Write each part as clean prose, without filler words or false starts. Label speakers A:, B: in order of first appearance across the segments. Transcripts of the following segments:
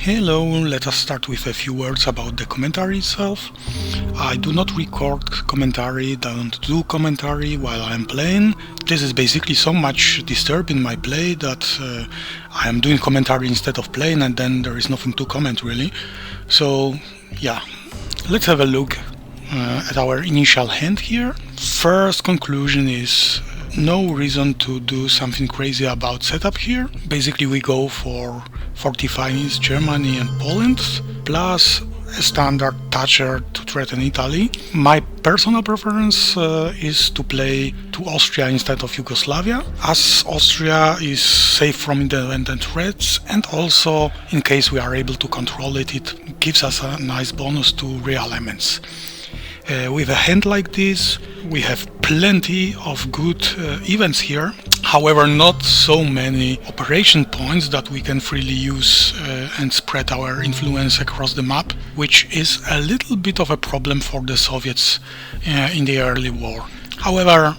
A: Hello, let us start with a few words about the commentary itself. I do not record commentary, don't do commentary while I am playing. This is basically so much disturbing my play that I am doing commentary instead of playing, and then there is nothing to comment really. So yeah, let's have a look at our initial hand here. First conclusion is no reason to do something crazy about setup here. Basically we go for 45 Germany and Poland, plus a standard toucher to threaten Italy. My personal preference is to play to Austria instead of Yugoslavia, as Austria is safe from independent threats, and also in case we are able to control it, it gives us a nice bonus to realignments. With a hand like this, we have plenty of good events here. However, not so many operation points that we can freely use and spread our influence across the map, which is a little bit of a problem for the Soviets in the early war. However,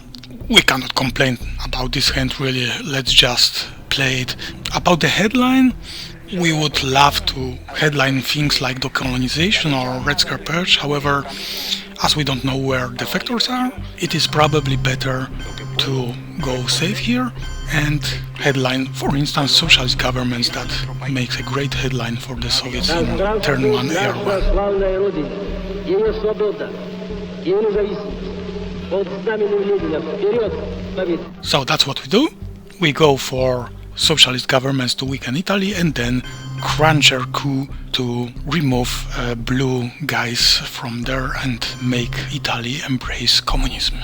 A: we cannot complain about this hand really, let's just play it. About the headline, we would love to headline things like decolonization or Red Scare Purge. However, as we don't know where the factors are, it is probably better to go safe here and headline, for instance, socialist governments. That makes a great headline for the Soviets in turn 1 era. So that's what we do. We go for socialist governments to weaken Italy, and then cruncher coup to remove blue guys from there and make Italy embrace communism.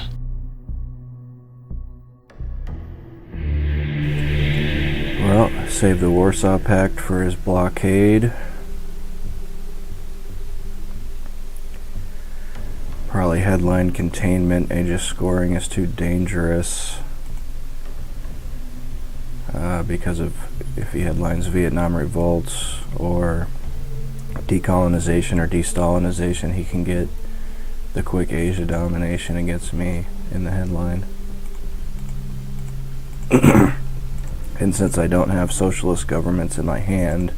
B: Well, save the Warsaw Pact for his blockade. Probably headline containment, Aegis scoring is too dangerous. Because of if he headlines Vietnam revolts or decolonization or de-Stalinization, he can get the quick Asia domination against me in the headline. And since I don't have socialist governments in my hand,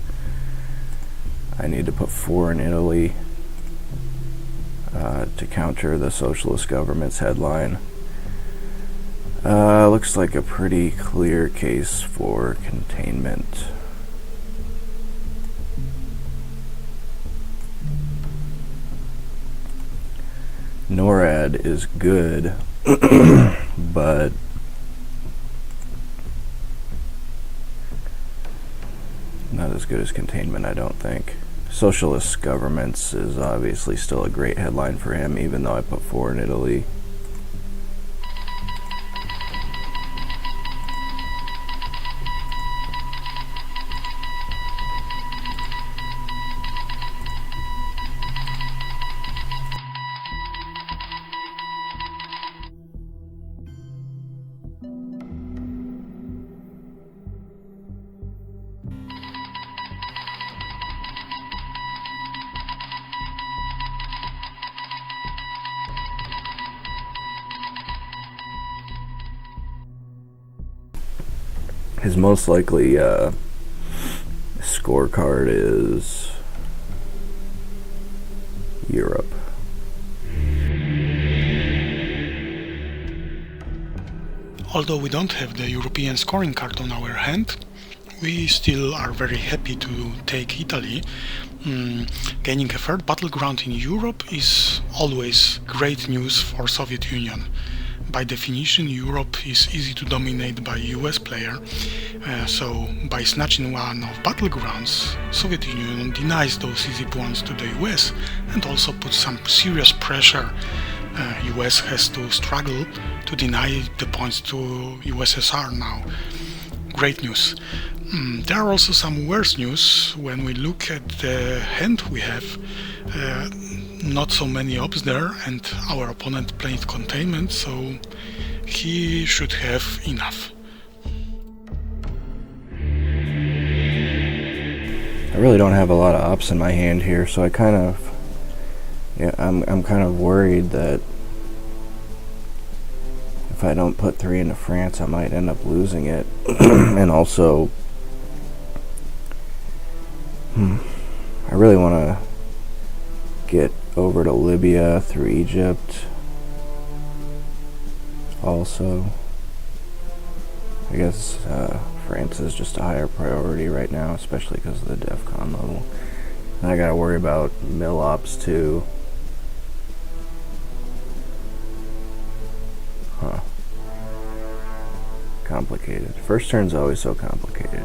B: I need to put 4 in Italy to counter the socialist government's headline. Looks like a pretty clear case for containment. NORAD is good, but not as good as containment, I don't think. Socialist governments is obviously still a great headline for him, even though I put 4 in Italy. His most likely scorecard is Europe.
A: Although we don't have the European scoring card on our hand, we still are very happy to take Italy. Gaining a third battleground in Europe is always great news for Soviet Union. By definition, Europe is easy to dominate by US player, so by snatching one of battlegrounds, Soviet Union denies those easy points to the US and also puts some serious pressure. US has to struggle to deny the points to USSR now. Great news. There are also some worse news when we look at the hand we have. Not so many ops there, and our opponent played containment, so he should have enough.
B: I really don't have a lot of ops in my hand here, so I kind of, I'm kind of worried that if I don't put 3 into France, I might end up losing it. And also, really want to get over to Libya through Egypt also. I guess France is just a higher priority right now, especially because of the DEFCON level. And I gotta worry about mill ops too. Huh. Complicated. First turn's always so complicated.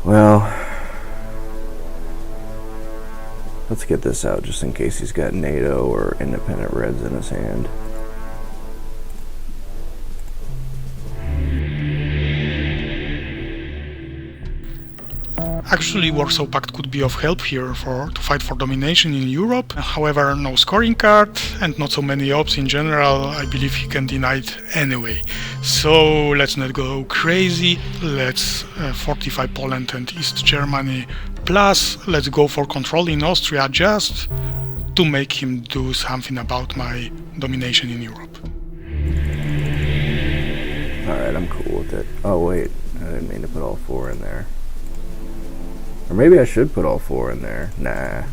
B: Well, let's get this out just in case he's got NATO or independent Reds in his hand.
A: Actually, Warsaw Pact could be of help here to fight for domination in Europe. However, no scoring card and not so many ops in general. I believe he can deny it anyway. So let's not go crazy. Let's fortify Poland and East Germany. Plus, let's go for control in Austria just to make him do something about my domination in Europe.
B: Alright, I'm cool with it. Oh wait, I didn't mean to put all 4 in there. Or maybe I should put all 4 in there. Nah.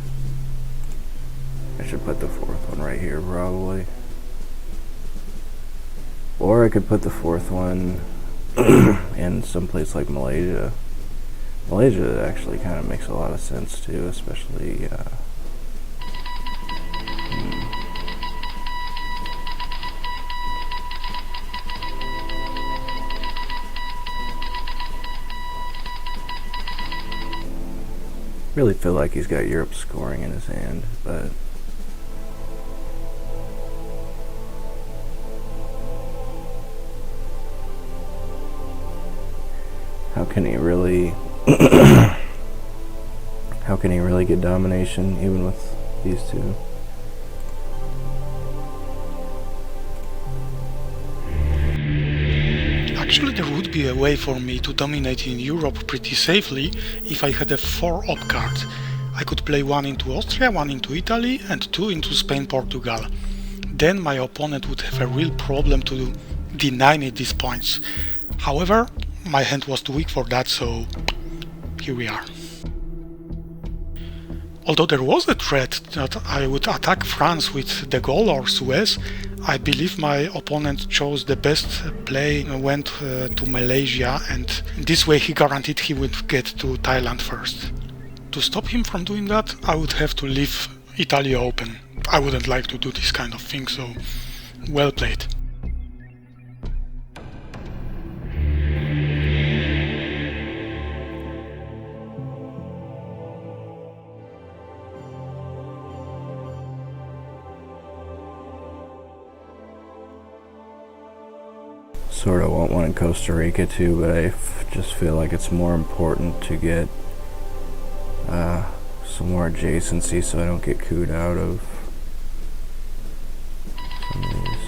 B: I should put the 4th one right here, probably. Or I could put the 4th one in someplace like Malaysia. Malaysia actually kind of makes a lot of sense too, especially really feel like he's got Europe scoring in his hand, but how can he really get domination even with these two?
A: Actually, there would be a way for me to dominate in Europe pretty safely if I had a 4 op card. I could play 1 into Austria, 1 into Italy, and 2 into Spain, Portugal. Then my opponent would have a real problem to deny me these points. However, my hand was too weak for that, so here we are. Although there was a threat that I would attack France with De Gaulle or Suez, I believe my opponent chose the best play and went to Malaysia, and this way he guaranteed he would get to Thailand first. To stop him from doing that, I would have to leave Italy open. I wouldn't like to do this kind of thing, so well played.
B: Sort of want one in Costa Rica too, but I just feel like it's more important to get some more adjacency so I don't get cooed out of some of these.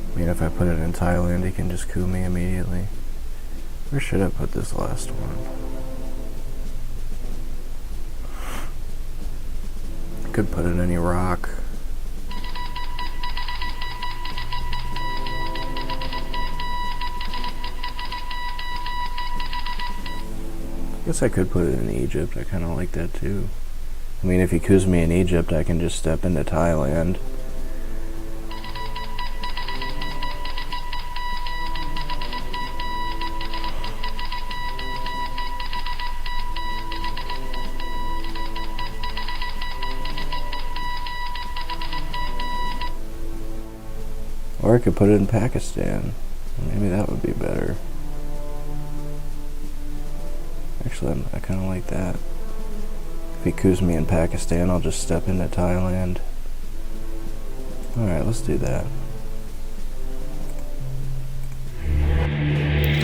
B: I mean, if I put it in Thailand, he can just coup me immediately. Where should I put this last one? Could put it in Iraq. Guess I could put it in Egypt. I kind of like that too. I mean, if he coups me in Egypt, I can just step into Thailand. Or I could put it in Pakistan. Maybe that would be better. Actually, I kind of like that. If he coups me in Pakistan, I'll just step into Thailand. Alright, let's do that.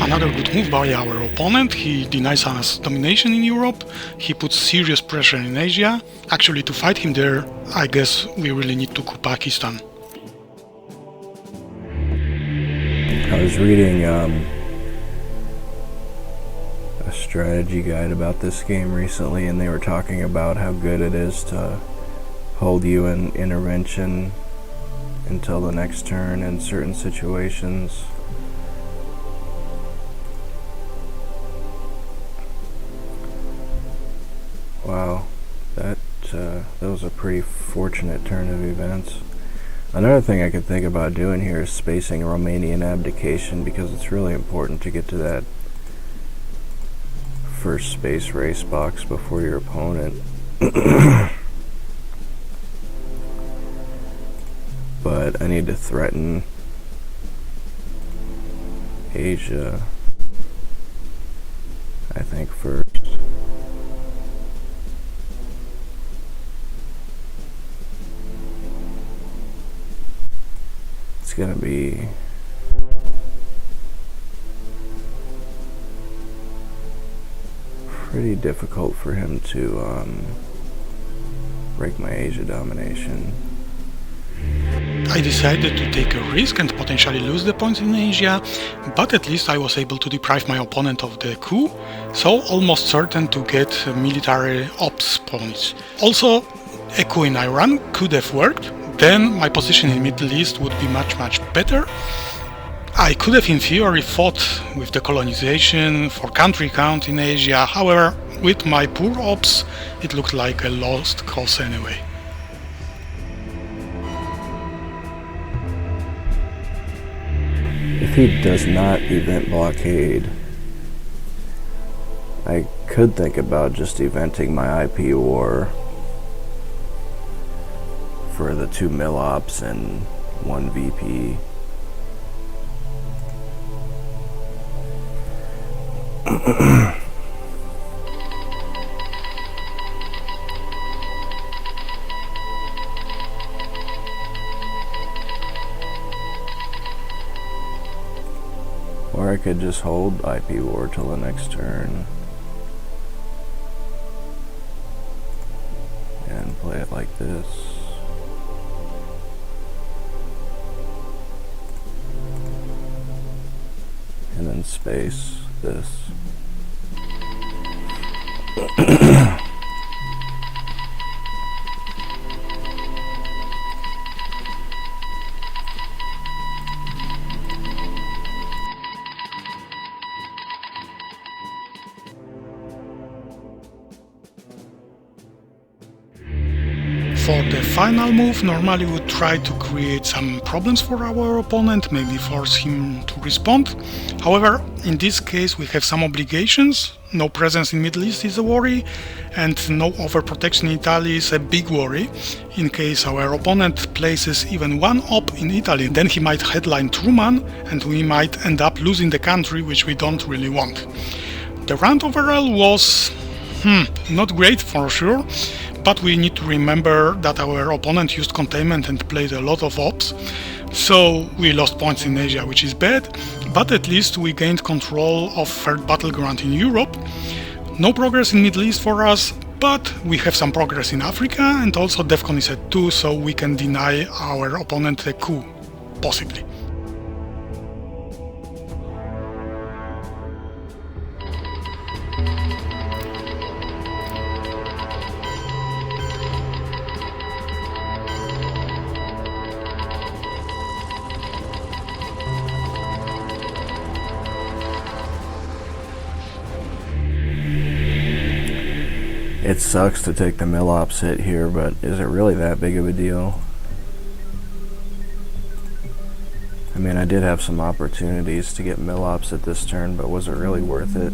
A: Another good move by our opponent. He denies us domination in Europe. He puts serious pressure in Asia. Actually, to fight him there, I guess we really need to coup Pakistan.
B: I was reading a strategy guide about this game recently, and they were talking about how good it is to hold UN intervention until the next turn in certain situations. Wow, that was a pretty fortunate turn of events. Another thing I could think about doing here is spacing Romanian abdication, because it's really important to get to that first space race box before your opponent. But I need to threaten Asia, I think, first. It's gonna be pretty difficult for him to break my Asia domination.
A: I decided to take a risk and potentially lose the points in Asia, but at least I was able to deprive my opponent of the coup, so almost certain to get military ops points. Also, a coup in Iran could have worked, then my position in Middle East would be much better. I could have in theory fought with the colonization for country count in Asia, however, with my poor ops, it looked like a lost cause anyway.
B: If he does not event blockade, I could think about just eventing my IP war for the 2 mil-ops and 1 VP. Or I could just hold IP war till the next turn and play it like this. And then space this.
A: For the final move, normally we would try to create some problems for our opponent, maybe force him to respond. However, in this case we have some obligations. No presence in Middle East is a worry, and no overprotection in Italy is a big worry. In case our opponent places even one op in Italy, then he might headline Truman, and we might end up losing the country, which we don't really want. The round overall was not great for sure, but we need to remember that our opponent used containment and played a lot of ops, so we lost points in Asia, which is bad, but at least we gained control of third battleground in Europe. No progress in Middle East for us, but we have some progress in Africa, and also DEFCON is at 2, so we can deny our opponent a coup, possibly.
B: It sucks to take the mil-ops hit here, but is it really that big of a deal? I mean, I did have some opportunities to get mil-ops at this turn, but was it really worth it?